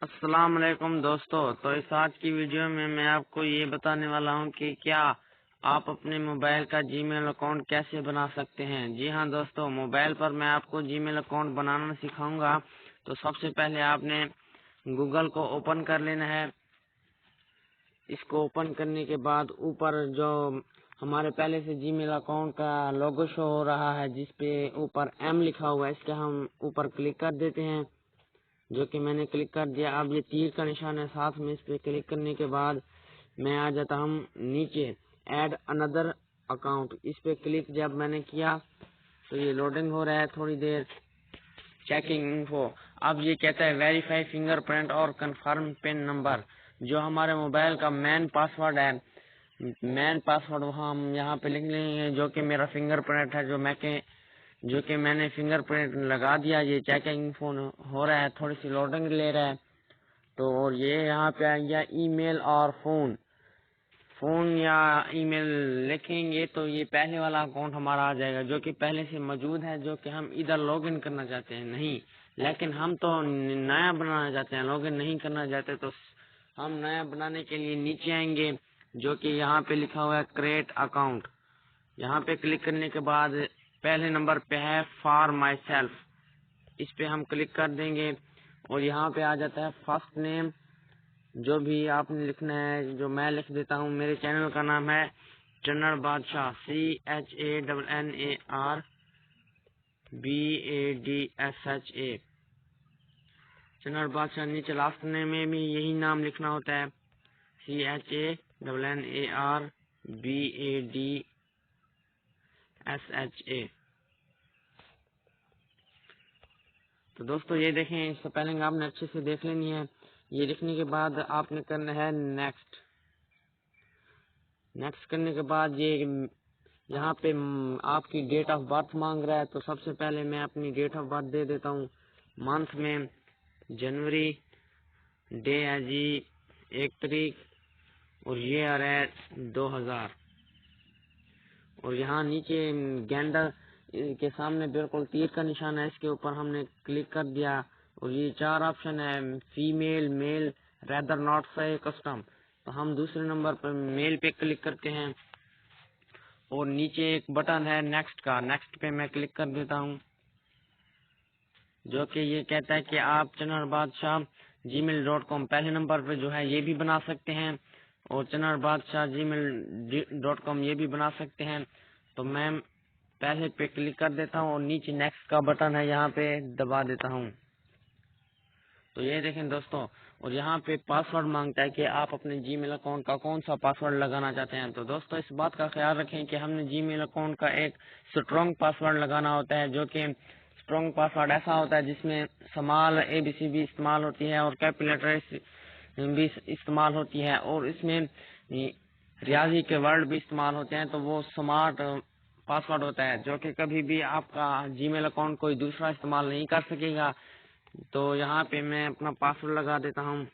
السلام علیکم دوستو، تو اس آج کی ویڈیو میں آپ کو یہ بتانے والا ہوں کہ کیا آپ اپنے موبائل کا جی میل اکاؤنٹ کیسے بنا سکتے ہیں۔ جی ہاں دوستو، موبائل پر میں آپ کو جی میل اکاؤنٹ بنانا سکھاؤں گا۔ تو سب سے پہلے آپ نے گوگل کو اوپن کر لینا ہے۔ اس کو اوپن کرنے کے بعد اوپر جو ہمارے پہلے سے جی میل اکاؤنٹ کا لوگو شو ہو رہا ہے، جس پہ اوپر ایم لکھا ہوا ہے، اس کے ہم اوپر کلک کر دیتے ہیں، جو کہ میں نے کلک کر دیا۔ اب یہ تیر کا نشان ہے ساتھ میں، اس پہ کلک کرنے کے بعد میں آ جاتا ہوں نیچے ایڈ اندر اکاؤنٹ، اس پہ کلک جب میں نے کیا تو یہ لوڈنگ ہو رہا ہے تھوڑی دیر، چیکنگ انفو۔ اب یہ کہتا ہے ویریفائی فنگر پرنٹ اور کنفرم پن نمبر، جو ہمارے موبائل کا مین پاسورڈ ہے۔ مین پاسورڈ ہم یہاں پہ لکھ لیں گے، جو کہ میرا فنگر پرنٹ ہے، جو کہ میں نے فنگر پرنٹ لگا دیا۔ یہ چیکنگ فون ہو رہا ہے، تھوڑی سی لوڈنگ لے رہا ہے۔ تو اور یہ یہاں پہ آ گیا ای میل اور فون یا ای میل لکھیں گے تو یہ پہلے والا اکاؤنٹ ہمارا آ جائے گا، جو کہ پہلے سے موجود ہے، جو کہ ہم ادھر لاگ ان کرنا چاہتے ہیں نہیں، لیکن ہم تو نیا بنانا چاہتے ہیں، لاگ ان نہیں کرنا چاہتے۔ تو ہم نیا بنانے کے لیے نیچے آئیں گے، جو کہ یہاں پہ لکھا ہوا ہے کریٹ اکاؤنٹ۔ یہاں پہ کلک کرنے کے بعد پہلے نمبر پہ ہے فار مائی سیلف، اس پہ ہم کلک کر دیں گے اور یہاں پہ آ جاتا ہے فرسٹ نیم، جو بھی آپ نے لکھنا ہے، جو میں لکھ دیتا ہوں۔ میرے چینل کا نام ہے چنر بادشاہ، CHANNARBADSHA، چنر بادشاہ۔ نیچے لاسٹ نیم میں بھی یہی نام لکھنا ہوتا ہے، CHANNARBADSHA۔ تو دوستو یہ دیکھیں، اس سے پہلے آپ نے اچھے سے دیکھ لینی ہے۔ یہ لکھنے کے بعد آپ نے کرنا ہے نیکسٹ کرنے کے بعد یہ یہاں پہ آپ کی ڈیٹ آف برتھ مانگ رہا ہے، تو سب سے پہلے میں اپنی ڈیٹ آف برتھ دے دیتا ہوں۔ منتھ میں جنوری، ڈے ہے جی 1 تاریخ، اور یہ ہے 2000۔ اور یہاں نیچے گینڈر کے سامنے بالکل تیر کا نشان ہے، اس کے اوپر ہم نے کلک کر دیا اور یہ 4 آپشن ہے، فیمیل، میل، ریدر ناٹ سے کسٹم۔ تو ہم دوسرے نمبر پر میل پہ کلک کرتے ہیں اور نیچے ایک بٹن ہے نیکسٹ کا، نیکسٹ پہ میں کلک کر دیتا ہوں، جو کہ یہ کہتا ہے کہ آپ چنر بادشاہ gmail.com پہلے نمبر پہ جو ہے یہ بھی بنا سکتے ہیں، اور چنر بادشاہ gmail.com یہ بھی بنا سکتے ہیں۔ تو میں پہلے پہ کلک کر دیتا ہوں اور نیچے نیکسٹ کا بٹن ہے، یہاں پہ دبا دیتا ہوں۔ تو یہ دیکھیں دوستو، اور یہاں پہ پاسورڈ مانگتا ہے کہ آپ اپنے جی میل اکاؤنٹ کا کون سا پاسورڈ لگانا چاہتے ہیں۔ تو دوستو اس بات کا خیال رکھیں کہ ہم نے جی میل اکاؤنٹ کا ایک اسٹرانگ پاسورڈ لگانا ہوتا ہے، جو کہ اسٹرانگ پاسورڈ ایسا ہوتا ہے جس میں سمال ABC بھی استعمال ہوتی ہے اور کیپٹل لیٹر بھی استعمال ہوتی ہے، اور اس میں ریاضی کے ورڈ بھی استعمال ہوتے ہیں۔ تو وہ سمارٹ پاسورڈ ہوتا ہے، جو کہ کبھی بھی آپ کا جی میل اکاؤنٹ کوئی دوسرا استعمال نہیں کر سکے گا۔ تو یہاں پہ میں اپنا پاسورڈ لگا دیتا ہوں۔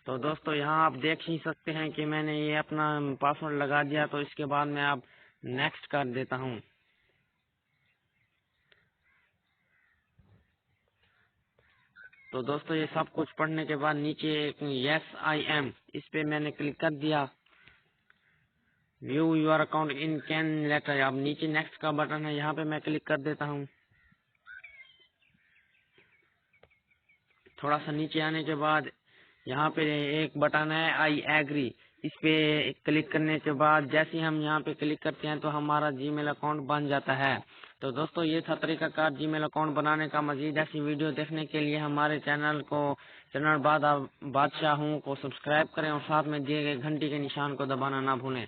تو دوستو یہاں آپ دیکھ ہی سکتے ہیں کہ میں نے یہ اپنا پاسورڈ لگا دیا، تو اس کے بعد میں اب نیکسٹ کر دیتا ہوں۔ تو دوستو یہ سب کچھ پڑھنے کے بعد نیچے یس آئی ایم، اس پہ میں نے کلک کر دیا۔ ویو یور اکاؤنٹ ان کین لیٹر، اب نیچے نیکسٹ کا بٹن ہے، یہاں پہ میں کلک کر دیتا ہوں۔ تھوڑا سا نیچے آنے کے بعد یہاں پہ ایک بٹن ہے آئی ایگری، اس پہ کلک کرنے کے بعد جیسے ہم یہاں پہ کلک کرتے ہیں تو ہمارا جی میل اکاؤنٹ بن جاتا ہے۔ تو دوستو یہ تھا طریقہ کار جی میل اکاؤنٹ بنانے کا۔ مزید ایسی ویڈیو دیکھنے کے لیے ہمارے چینل کو چنر بادشاہ کو سبسکرائب کریں اور ساتھ میں دیے گئے گھنٹی کے نشان کو دبانا نہ بھولیں۔